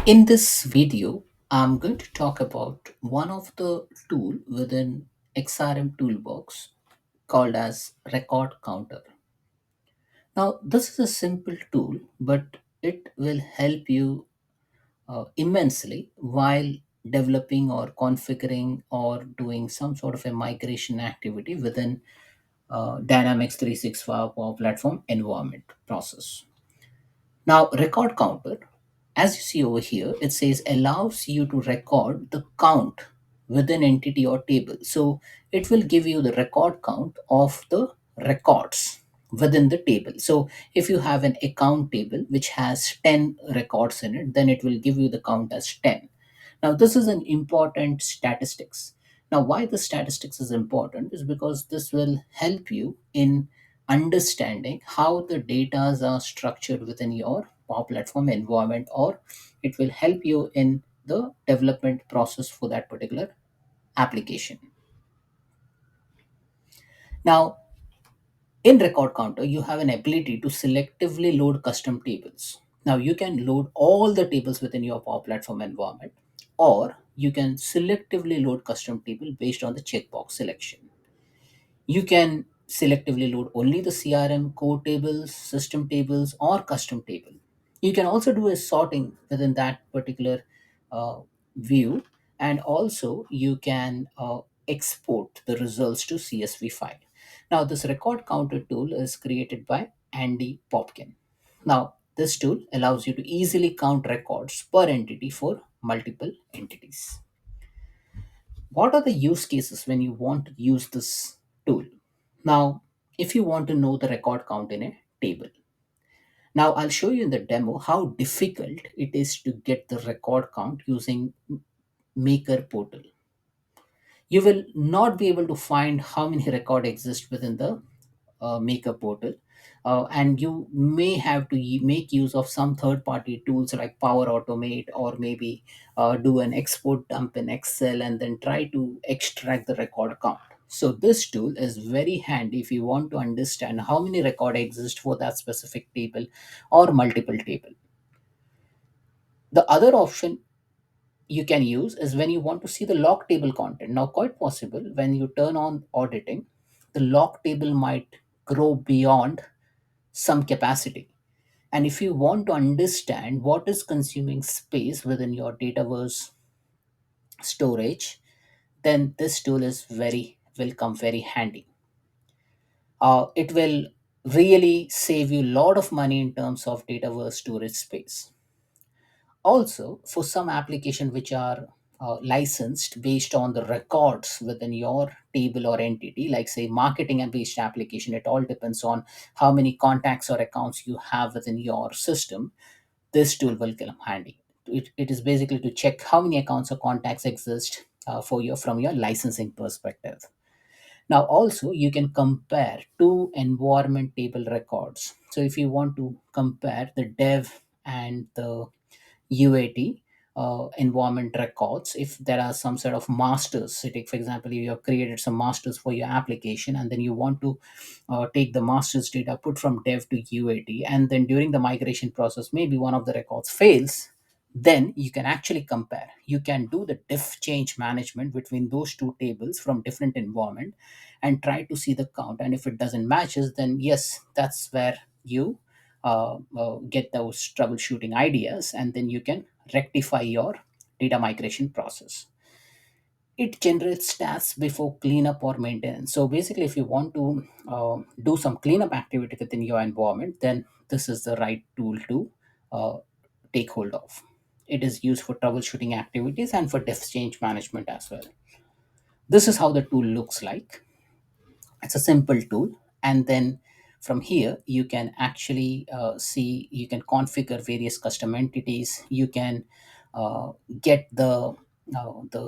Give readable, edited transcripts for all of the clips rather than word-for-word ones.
In this video, I'm going to talk about one of the tool within XRM Toolbox called as record counter. Now, this is a simple tool, but it will help you immensely while developing or configuring or doing some sort of a migration activity within Dynamics 365 Power Platform environment process. Now, record counter, as you see over here, it says allows you to record the count within entity or table. So it will give you the record count of the records within the table. So if you have an account table which has 10 records in it, then it will give you the count as 10. Now, this is an important statistics. Now, why the statistics is important is because this will help you in understanding how the data are structured within your Power Platform environment, or it will help you in the development process for that particular application. Now, in Record Counter, you have an ability to selectively load custom tables. Now, you can load all the tables within your Power Platform environment, or you can selectively load custom table based on the checkbox selection. You can selectively load only the CRM core tables, system tables, or custom table. You can also do a sorting within that particular uh, view, and also you can export the results to CSV file. Now, this record counter tool is created by Andy Popkin. Now, this tool allows you to easily count records per entity for multiple entities. What are the use cases when you want to use this tool? Now, if you want to know the record count in a table, now I'll show you in the demo how difficult it is to get the record count using Maker portal. You will not be able to find how many record exist within the Maker portal. And you may have to make use of some third party tools like Power Automate, or maybe do an export dump in Excel and then try to extract the record count. So this tool is very handy if you want to understand how many record exist for that specific table or multiple table. The other option you can use is when you want to see the log table content. Now, quite possible when you turn on auditing, the log table might grow beyond some capacity. And if you want to understand what is consuming space within your Dataverse storage, then this tool is very will come very handy. It will really save you a lot of money in terms of Dataverse storage space. Also, for some application which are licensed based on the records within your table or entity, like say marketing and based application, it all depends on how many contacts or accounts you have within your system. This tool will come handy. It is basically to check how many accounts or contacts exist for your from your licensing perspective. Now, also, you can compare two environment table records. So, if you want to compare the dev and the UAT environment records, if there are some sort of masters, so take for example, you have created some masters for your application, and then you want to take the masters data, put from dev to UAT, and then during the migration process, maybe one of the records fails, then you can actually compare. You can do the diff change management between those two tables from different environment and try to see the count. And if it doesn't matches, then yes, that's where you get those troubleshooting ideas, and then you can rectify your data migration process. It generates stats before cleanup or maintenance. So basically, if you want to do some cleanup activity within your environment, then this is the right tool to uh, take hold of. It is used for troubleshooting activities and for diff change management as well. This is how the tool looks like. It's a simple tool, and then from here you can actually see, you can configure various custom entities. You can get the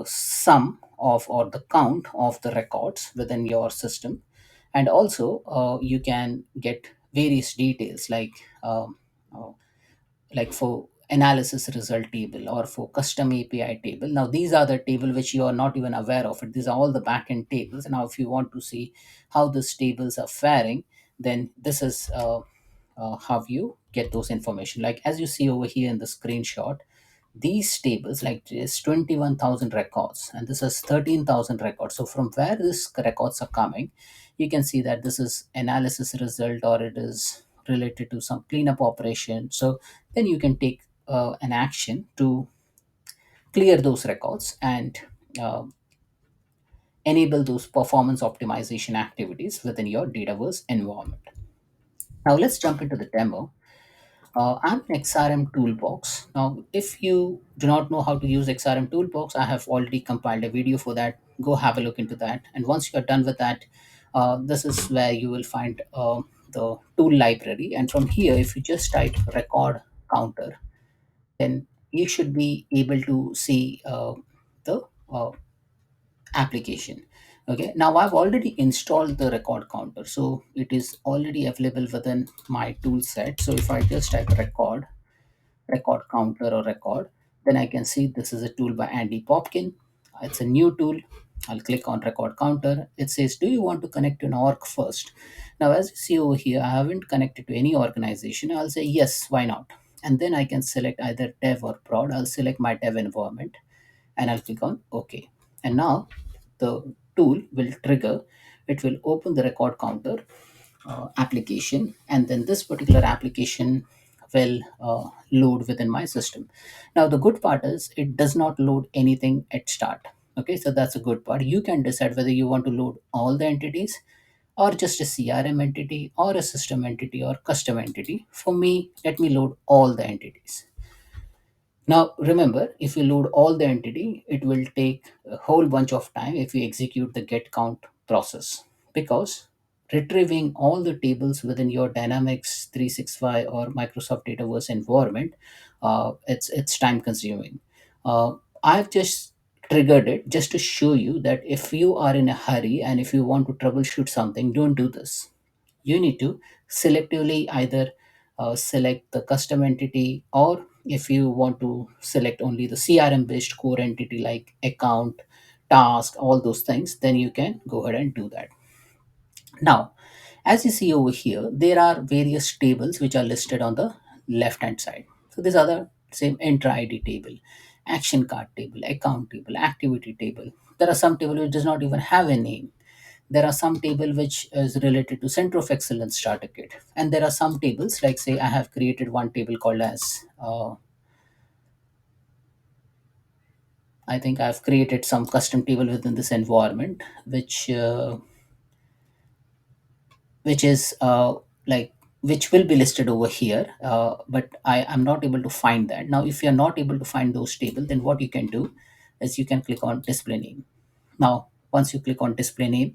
sum of or the count of the records within your system, and also you can get various details uh, like for analysis result table or for custom API table. Now, these are the table which you are not even aware of it. These are all the backend tables. Now, if you want to see how these tables are faring, then this is how you get those information. Like as you see over here in the screenshot, these tables, like this 21,000 records and this is 13,000 records. So from where these records are coming, you can see that this is analysis result or it is related to some cleanup operation. So then you can take an action to clear those records and uh, enable those performance optimization activities within your Dataverse environment. Now let's jump into the demo. I'm XRM Toolbox. Now, if you do not know how to use XRM Toolbox, I have already compiled a video for that. Go have a look into that. And once you're done with that, this is where you will find the tool library. And from here, if you just type record counter, then you should be able to see the uh, application. Okay, now I've already installed the record counter, so it is already available within my tool set. So if I just type record counter or record, then I can see this is a tool by Andy Popkin. It's a new tool. I'll click on record counter. It says, do you want to connect to an org first? Now, as you see over here, I haven't connected to any organization. I'll say yes, why not? And then I can select either dev or prod. I'll select my dev environment and I'll click on OK. And now the tool will trigger, it will open the record counter application, and then this particular application will load within my system. Now the good part is it does not load anything at start. Okay, so that's a good part. You can decide whether you want to load all the entities or just a CRM entity or a system entity or custom entity. For me, let me load all the entities. Now, remember, if you load all the entity, it will take a whole bunch of time if you execute the get count process, because retrieving all the tables within your Dynamics 365 or Microsoft Dataverse environment, it's time consuming. I've just triggered it just to show you that if you are in a hurry and if you want to troubleshoot something, don't do this. You need to selectively either select the custom entity, or if you want to select only the CRM based core entity like account, task, all those things, then you can go ahead and do that. Now, as you see over here, there are various tables which are listed on the left hand side. So these are the same enter ID table, action card table, account table, activity table. There are some table which does not even have a name. There are some table which is related to center of excellence starter kit, and there are some tables like, say, I have created one table called as I think I've created some custom table within this environment which is like which will be listed over here, but I am not able to find that. Now if you're not able to find those table, then what you can do is you can click on display name. Now, once you click on display name,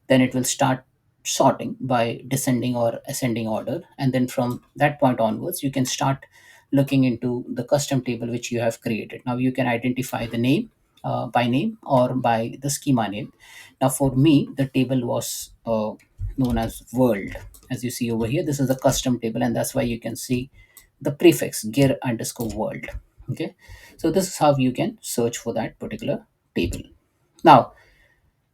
then it will start sorting by descending or ascending order. And then from that point onwards, you can start looking into the custom table which you have created. Now, you can identify the name by name or by the schema name. Now, for me, the table was known as world. As you see over here, this is a custom table, and that's why you can see the prefix gir underscore world. Okay, so this is how you can search for that particular table. Now,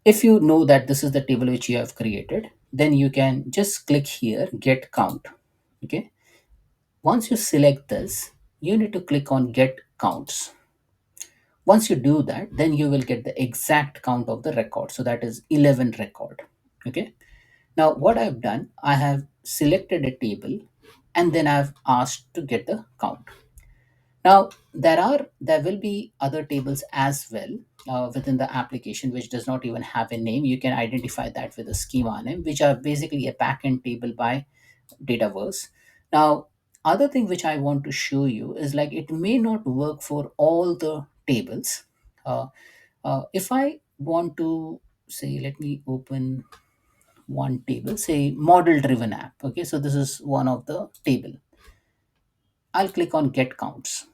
if you know that this is the table which you have created, then you can just click here, get count. Okay. Once you select this, you need to click on get counts. Once you do that, then you will get the exact count of the record. So that is 11 record. Okay. Now, what I've done, I have selected a table and then I've asked to get the count. Now, there will be other tables as well within the application which does not even have a name. You can identify that with a schema name, which are basically a backend table by Dataverse. Now, other thing which I want to show you is like it may not work for all the tables. Uh, if I want to say, let me open one table, say model driven app. Okay, so this is one of the table. I'll click on get counts.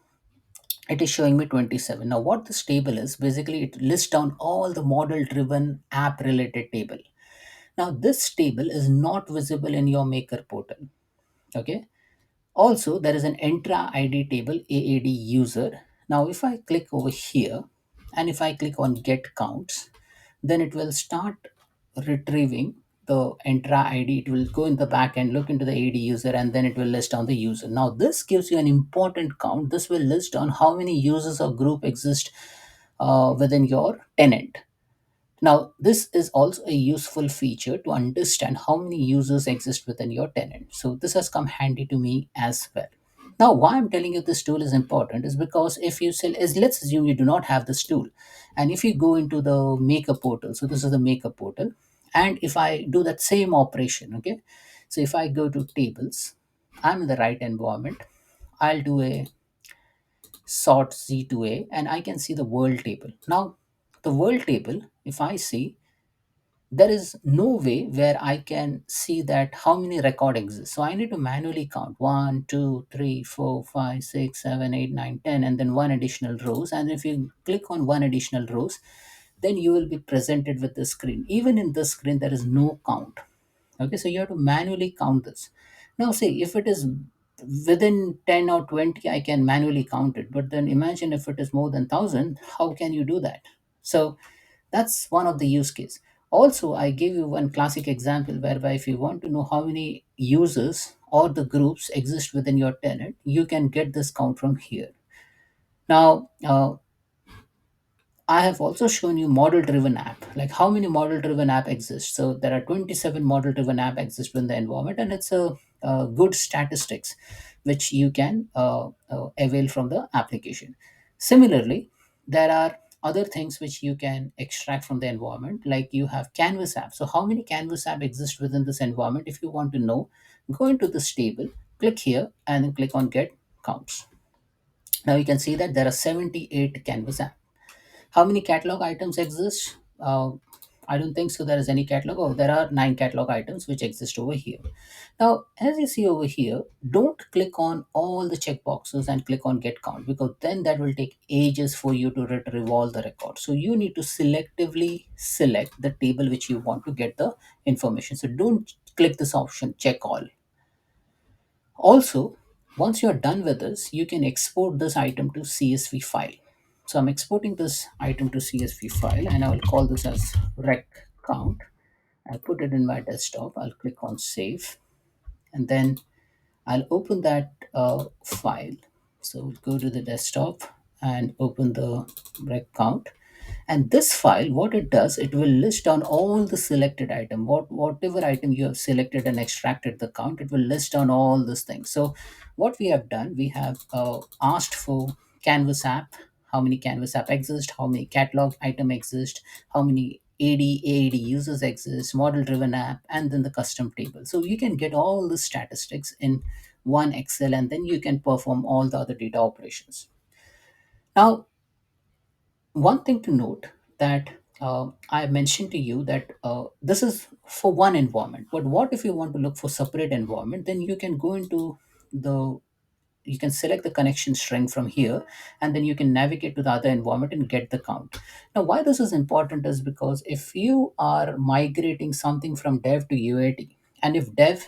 It is showing me 27. Now what this table is, basically it lists down all the model driven app related table. Now this table is not visible in your maker portal. Okay, also there is an entra id table aad user. Now if I click over here and if I click on get counts, then it will start retrieving the Entra ID, it will go in the back end, look into the AD user, and then it will list down the user. Now, this gives you an important count. This will list down how many users or group exist within your tenant. Now, this is also a useful feature to understand how many users exist within your tenant. So this has come handy to me as well. Now, why I'm telling you this tool is important is because if you sell, is let's assume you do not have this tool, and if you go into the maker portal, so this is the maker portal, and if I do that same operation, okay, so if I go to tables, I'm in the right environment. I'll do a sort Z2A, and I can see the world table. Now, the world table, if I see, there is no way where I can see that how many record exists. So I need to manually count 1, 2, 3, 4, 5, 6, 7, 8, 9, 10, and then one additional rows. And if you click on one additional rows, then you will be presented with the screen. Even in this screen, there is no count. Okay, so you have to manually count this. Now, see, if it is within 10 or 20, I can manually count it. But then imagine if it is more than 1,000, how can you do that? So that's one of the use case. Also, I gave you one classic example whereby if you want to know how many users or the groups exist within your tenant, you can get this count from here. Now, I have also shown you model driven app, like how many model driven app exist. So there are 27 model driven app exist in the environment, and it's a good statistics which you can avail from the application. Similarly, there are other things which you can extract from the environment, like you have canvas app. So how many canvas app exist within this environment? If you want to know, go into this table, click here, and then click on get counts. Now you can see that there are 78 canvas apps. How many catalog items exist? I don't think so. There is any catalog. Oh, there are 9 catalog items which exist over here. Now, as you see over here, don't click on all the checkboxes and click on get count, because then that will take ages for you to retrieve all the records. So you need to selectively select the table which you want to get the information. So don't click this option, check all. Also, once you're done with this, you can export this item to CSV file. So I'm exporting this item to CSV file, and I will call this as rec count. I put it in my desktop. I'll click on save, and then I'll open that file. So go to the desktop and open the rec count. And this file, what it does, it will list down all the selected item, whatever item you have selected and extracted the count, it will list down all these things. So what we have done, we have asked for canvas app, how many canvas app exist, how many catalog item exist, how many AD users exist, model driven app, and then the custom table. So you can get all the statistics in one Excel, and then you can perform all the other data operations. Now, one thing to note that I mentioned to you that this is for one environment. But what if you want to look for separate environment? Then you can go into the you can select the connection string from here, and then you can navigate to the other environment and get the count. Now, why this is important is because if you are migrating something from dev to UAT, and if dev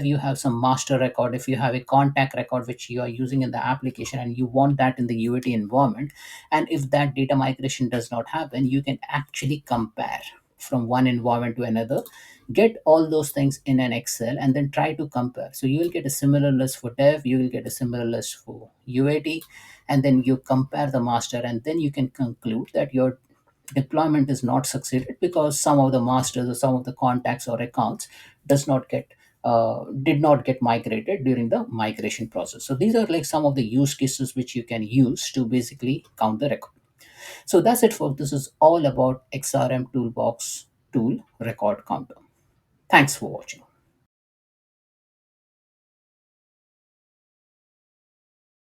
you have some master record, if you have a contact record which you are using in the application and you want that in the UAT environment, and if that data migration does not happen, you can actually compare from one environment to another, get all those things in an Excel, and then try to compare. So you will get a similar list for dev, you will get a similar list for UAT, and then you compare the master, and then you can conclude that your deployment is not succeeded because some of the masters or some of the contacts or accounts does not get did not get migrated during the migration process. So these are like some of the use cases which you can use to basically count the record. So that's it, folks. This is all about XRM Toolbox tool record counter. Thanks for watching.